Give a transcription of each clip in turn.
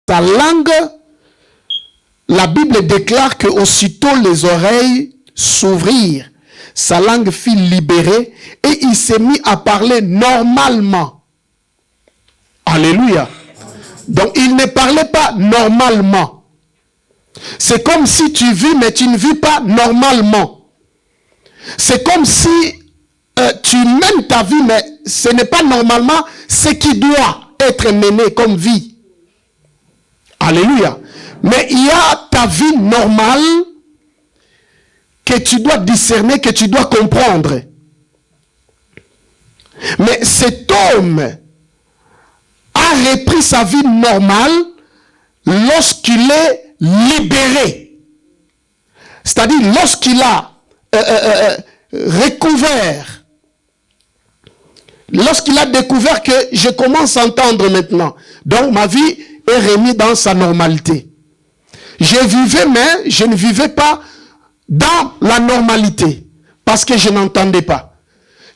sa langue, la Bible déclare que aussitôt les oreilles s'ouvrirent, sa langue fut libérée et il s'est mis à parler normalement. Alléluia. Donc il ne parlait pas normalement. C'est comme si tu vis, mais tu ne vis pas normalement. C'est comme si tu mènes ta vie, mais ce n'est pas normalement ce qui doit être mené comme vie. Alléluia. Mais il y a ta vie normale que tu dois discerner, que tu dois comprendre. Mais cet homme a repris sa vie normale lorsqu'il est libéré. C'est-à-dire lorsqu'il a recouvert, lorsqu'il a découvert que je commence à entendre maintenant. Donc ma vie est remise dans sa normalité. Je vivais, mais je ne vivais pas dans la normalité parce que je n'entendais pas.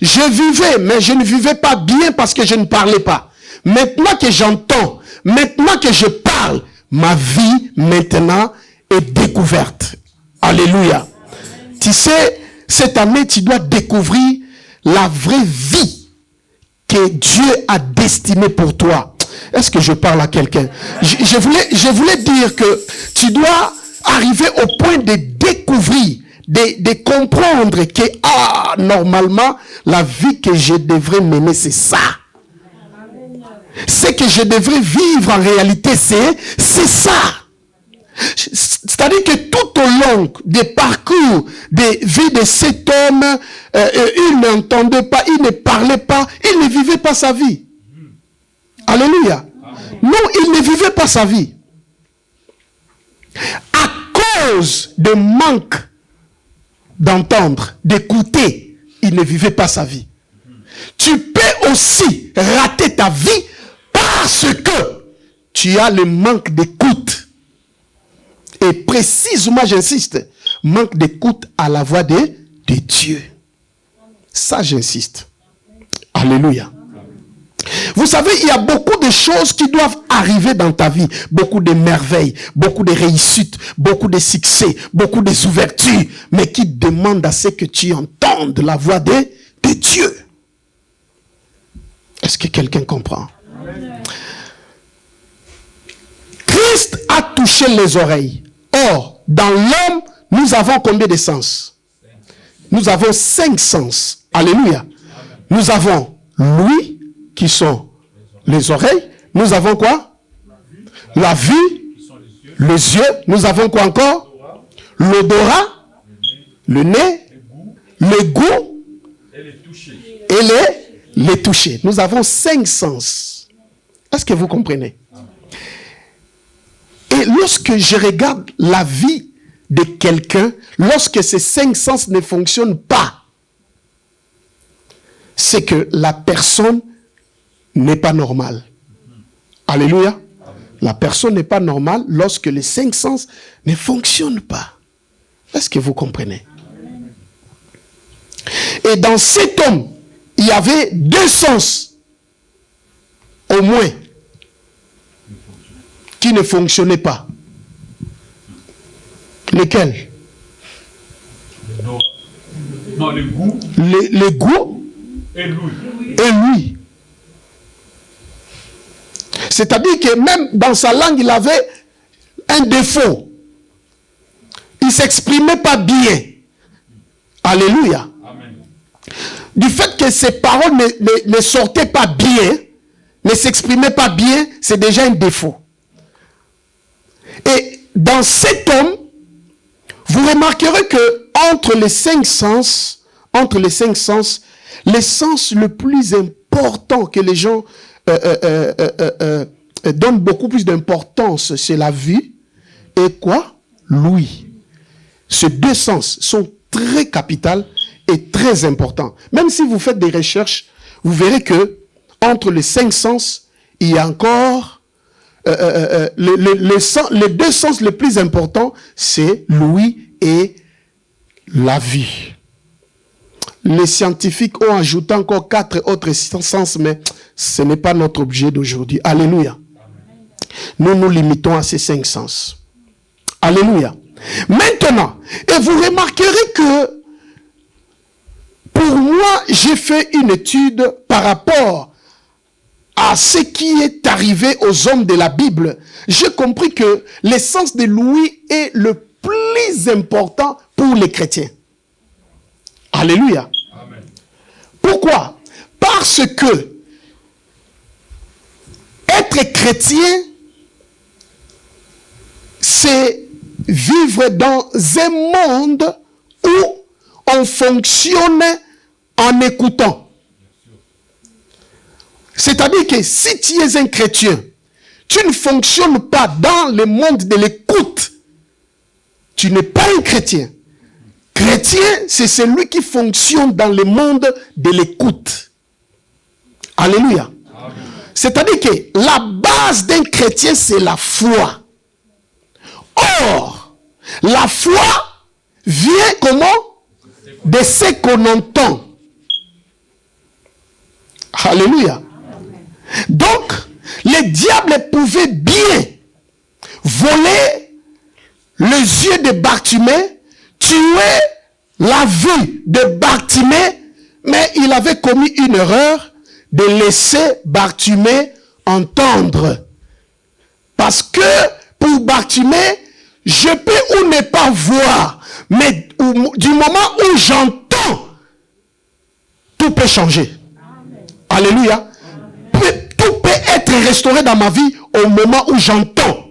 Je vivais, mais je ne vivais pas bien parce que je ne parlais pas. Maintenant que j'entends, maintenant que je parle, ma vie maintenant est découverte. Alléluia. Tu sais, cette année, tu dois découvrir la vraie vie que Dieu a destinée pour toi. Est-ce que je parle à quelqu'un? Je voulais dire que tu dois arriver au point de découvrir, de comprendre que normalement, la vie que je devrais mener, c'est ça. Ce que je devrais vivre en réalité, c'est ça. C'est-à-dire que tout au long des parcours, des vies de cet homme, il n'entendait pas, il ne parlait pas, il ne vivait pas sa vie. Alléluia. Non, il ne vivait pas sa vie. À cause de manque d'entendre, d'écouter, il ne vivait pas sa vie. Tu peux aussi rater ta vie parce que tu as le manque d'écoute. Et précisément, j'insiste, manque d'écoute à la voix de Dieu. Ça, j'insiste. Alléluia. Vous savez, il y a beaucoup de choses qui doivent arriver dans ta vie. Beaucoup de merveilles, beaucoup de réussites, beaucoup de succès, beaucoup de ouvertures, mais qui demandent à ce que tu entendes la voix de Dieu. Est-ce que quelqu'un comprend? Amen. Christ a touché les oreilles. Or, dans l'homme, nous avons combien de sens? Nous avons 5 sens. Alléluia. Amen. Nous avons l'ouïe, qui sont les oreilles. Nous avons quoi? La vue, les yeux. Nous avons quoi encore? L'odorat, le nez, le goût et les toucher. Nous avons 5 sens. Est-ce que vous comprenez? Et lorsque je regarde la vie de quelqu'un, lorsque ces 5 sens ne fonctionnent pas, c'est que la personne n'est pas normale. Alléluia. La personne n'est pas normale lorsque les 5 sens ne fonctionnent pas. Est-ce que vous comprenez? Et dans cet homme, il y avait 2 sens, au moins, qui ne fonctionnaient pas. Lesquels? Non, le goût. Le goût et l'ouïe. Et l'ouïe. C'est-à-dire que même dans sa langue, il avait un défaut. Il ne s'exprimait pas bien. Alléluia. Amen. Du fait que ses paroles ne sortaient pas bien, ne s'exprimaient pas bien, c'est déjà un défaut. Et dans cet homme, vous remarquerez que entre les 5 sens, le sens le plus important que les gens donnent beaucoup plus d'importance, c'est la vue et quoi? L'ouïe. Ces 2 sens sont très capitaux et très importants. Même si vous faites des recherches, vous verrez que entre les 5 sens, il y a encore les 2 sens les plus importants, c'est l'ouïe et la vue. Les scientifiques ont ajouté encore 4 autres sens, mais ce n'est pas notre objet d'aujourd'hui. Alléluia. nous nous limitons à ces 5 sens. Alléluia. Maintenant, et vous remarquerez que pour moi, j'ai fait une étude par rapport à ce qui est arrivé aux hommes de la Bible. J'ai compris que l'essence de l'ouïe est le plus important pour les chrétiens. Alléluia. Amen. Pourquoi? Parce que être chrétien, c'est vivre dans un monde où on fonctionne en écoutant. C'est-à-dire que si tu es un chrétien, tu ne fonctionnes pas dans le monde de l'écoute. Tu n'es pas un chrétien. Chrétien, c'est celui qui fonctionne dans le monde de l'écoute. Alléluia. C'est-à-dire que la base d'un chrétien, c'est la foi. Or, la foi vient comment? De ce qu'on entend. Alléluia. Donc, le diable pouvait bien voler les yeux de Bartimée, tuer la vue de Bartimée, mais il avait commis une erreur de laisser Bartimée entendre. Parce que pour Bartimée, je peux ou ne pas voir, mais du moment où j'entends, tout peut changer. Amen. Alléluia. Tout peut être restauré dans ma vie au moment où j'entends.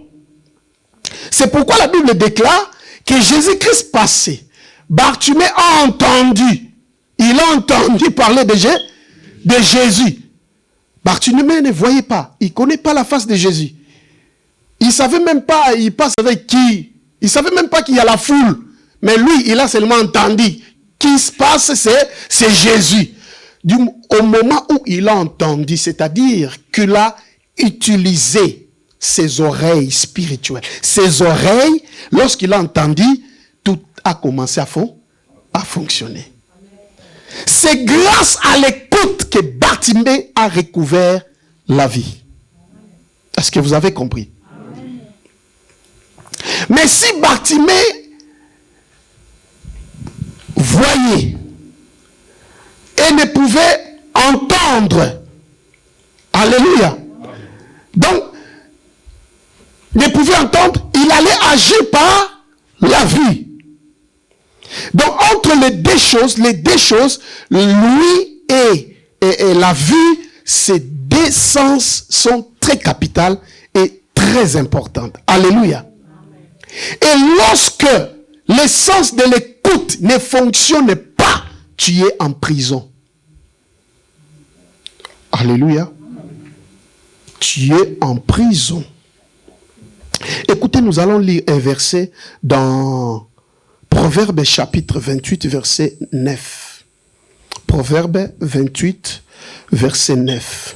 C'est pourquoi la Bible déclare que Jésus-Christ passait. Bartimée a entendu. Il a entendu parler de Jésus. Bartimée ne voyait pas. Il ne connaît pas la face de Jésus. Il ne savait même pas, il passe avec qui. Il ne savait même pas qu'il y a la foule. Mais lui, il a seulement entendu. Qui se passe, c'est Jésus. Au moment où il a entendu, c'est-à-dire qu'il a utilisé ses oreilles spirituelles. Ses oreilles, lorsqu'il a entendu, tout a commencé à fonctionner. C'est grâce à l'écoute que Bartimée a recouvert la vie. Est-ce que vous avez compris? Mais si Bartimée voyait et ne pouvait entendre, alléluia, donc ne pouvait entendre, il allait agir par la vue. Donc entre les deux choses, l'ouïe et la vue, ces deux sens sont très capitales et très importantes. Alléluia. Et lorsque le sens de l'écoute ne fonctionne pas, tu es en prison. Alléluia. Tu es en prison. Écoutez, nous allons lire un verset dans Proverbe chapitre 28, verset 9. Proverbe 28, verset 9.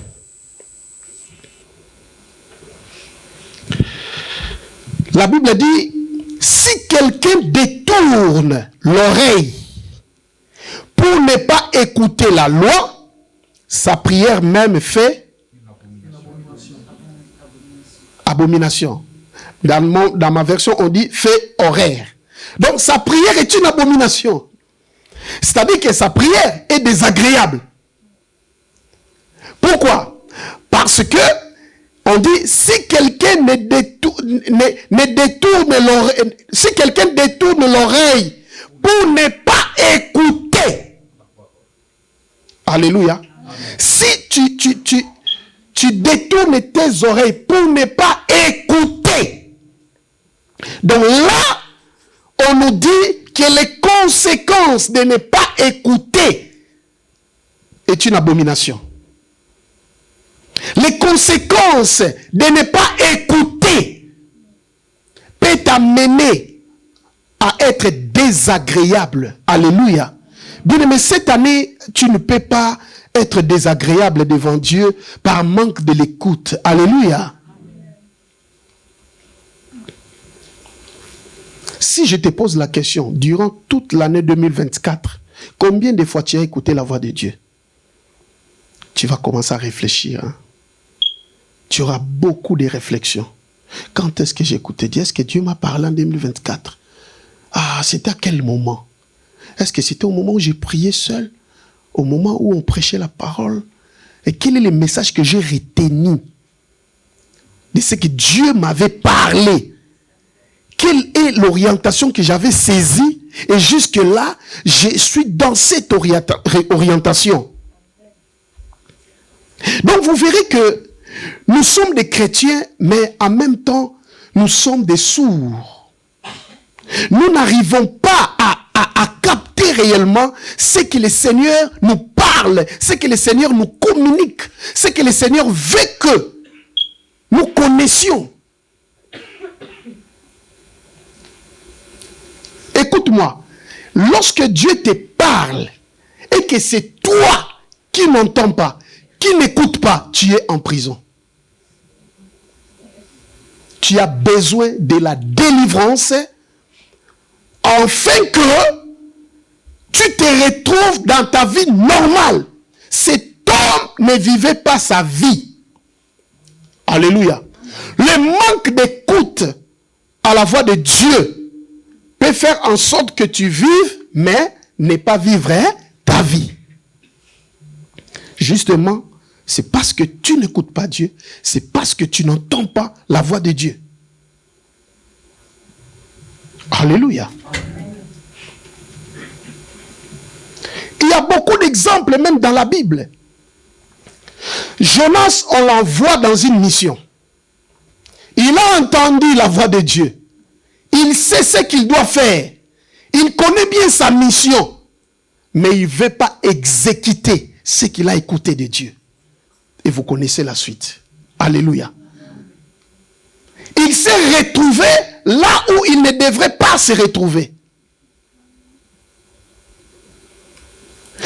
La Bible dit, si quelqu'un détourne l'oreille pour ne pas écouter la loi, sa prière même fait abomination. Dans ma version, on dit fait horaire. Donc sa prière est une abomination. C'est-à-dire que sa prière est désagréable. Pourquoi? Parce que on dit, si quelqu'un détourne l'oreille pour ne pas écouter. Alléluia. Si tu détournes tes oreilles pour ne pas écouter. Donc là, on nous dit que les conséquences de ne pas écouter est une abomination. Les conséquences de ne pas écouter peut t'amener à être désagréable. Alléluia. Bien, mais cette année, tu ne peux pas être désagréable devant Dieu par manque de l'écoute. Alléluia. Si je te pose la question, durant toute l'année 2024, combien de fois tu as écouté la voix de Dieu? Tu vas commencer à réfléchir. Tu auras beaucoup de réflexions. Quand est-ce que j'ai écouté Dieu? Est-ce que Dieu m'a parlé en 2024? Ah, c'était à quel moment? Est-ce que c'était au moment où j'ai prié seul? Au moment où on prêchait la parole? Et quel est le message que j'ai retenu de ce que Dieu m'avait parlé? Quelle est l'orientation que j'avais saisie? Et jusque-là, je suis dans cette orientation. Donc vous verrez que nous sommes des chrétiens, mais en même temps, nous sommes des sourds. Nous n'arrivons pas à capter réellement ce que le Seigneur nous parle, ce que le Seigneur nous communique, ce que le Seigneur veut que nous connaissions. Écoute-moi, lorsque Dieu te parle et que c'est toi qui n'entends pas, qui n'écoute pas, tu es en prison. Tu as besoin de la délivrance afin que tu te retrouves dans ta vie normale. Cet homme ne vivait pas sa vie. Alléluia. Le manque d'écoute à la voix de Dieu peut faire en sorte que tu vives, mais ne pas vivre ta vie. Justement, c'est parce que tu n'écoutes pas Dieu, c'est parce que tu n'entends pas la voix de Dieu. Alléluia. Il y a beaucoup d'exemples même dans la Bible. Jonas, on l'envoie dans une mission. Il a entendu la voix de Dieu. Il sait ce qu'il doit faire. Il connaît bien sa mission. Mais il ne veut pas exécuter ce qu'il a écouté de Dieu. Et vous connaissez la suite. Alléluia. Il s'est retrouvé là où il ne devrait pas se retrouver.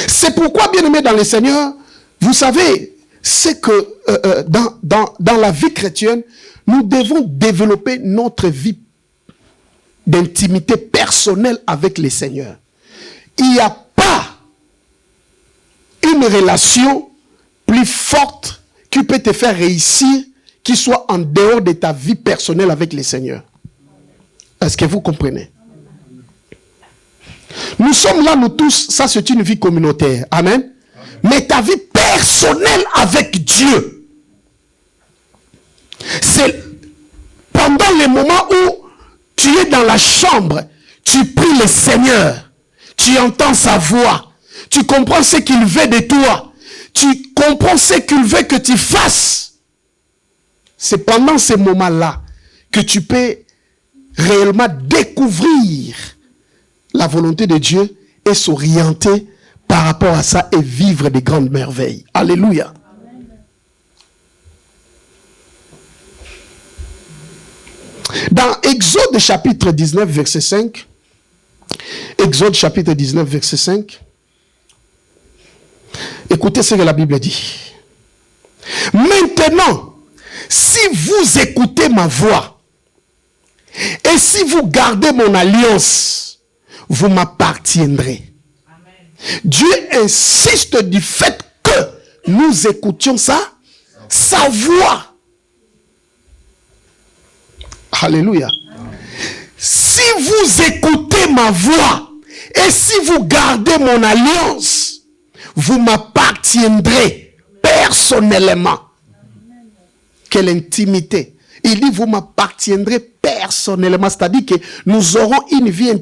C'est pourquoi, bien-aimés dans le Seigneur, vous savez, c'est que dans la vie chrétienne, nous devons développer notre vie d'intimité personnelle avec le Seigneur. Il n'y a pas une relation plus forte qui peut te faire réussir, qui soit en dehors de ta vie personnelle avec le Seigneur. Est-ce que vous comprenez? Nous sommes là, nous tous, ça c'est une vie communautaire. Amen. Mais ta vie personnelle avec Dieu, c'est pendant les moments où tu es dans la chambre, tu pries le Seigneur, tu entends sa voix, tu comprends ce qu'il veut de toi, tu comprends ce qu'il veut que tu fasses. C'est pendant ces moments-là que tu peux réellement découvrir la volonté de Dieu et s'orienter par rapport à ça et vivre des grandes merveilles. Alléluia. Dans Exode chapitre 19, verset 5, Exode chapitre 19, verset 5, écoutez ce que la Bible dit. Maintenant, si vous écoutez ma voix, et si vous gardez mon alliance, vous m'appartiendrez. Dieu insiste du fait que nous écoutions sa voix. Alléluia. Si vous écoutez ma voix et si vous gardez mon alliance, vous m'appartiendrez personnellement. Quelle intimité. Il dit vous m'appartiendrez personnellement. C'est-à-dire que nous aurons une vie intime.